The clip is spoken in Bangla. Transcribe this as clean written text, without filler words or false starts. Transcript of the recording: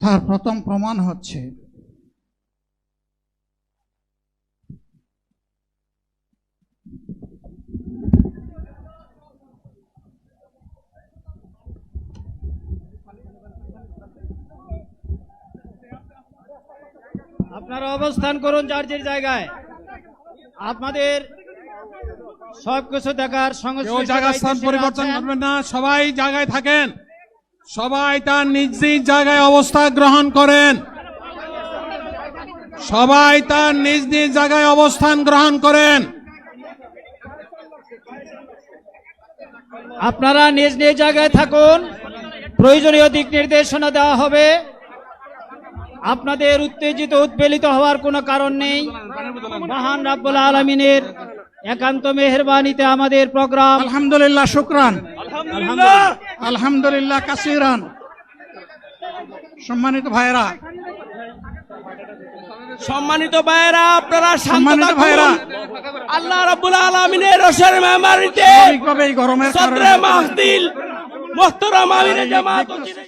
তার প্রথম প্রমাণ হচ্ছে আপনারা অবস্থান করুন যার যার জায়গায়। আপনাদের সবকিছু দেখার কেউ জায়গা স্থান পরিবর্তন করবেন না, সবাই জায়গায় থাকেন, সবাই তার নিজ নিজ জায়গায় অবস্থান গ্রহণ করেন, সবাই তার নিজ নিজ জায়গায় অবস্থান গ্রহণ করেন। আপনারা নিজ নিজ জায়গায় থাকুন, প্রয়োজনীয় দিক নির্দেশনা দেওয়া হবে। আপনাদের উত্তেজিত উদ্বেলিত হওয়ার কোনো কারণ নেই। মহান রাব্বুল আলামিনের একান্ত মেহেরবানিতে আমাদের প্রোগ্রাম আলহামদুলিল্লাহ, শুকরান, আলহামদুলিল্লাহ কাসিরান। সম্মানিত ভাইরা, আপনারা শান্ত সম্মানিত ভাইরা, থাকুন। আল্লাহ রাব্বুল আলামিনের রোশের মেহমানিতে স্বাভাবিকভাবে এই গরমের সদরে কারণে মাহফিল মুহতারাম আমিরে জামাত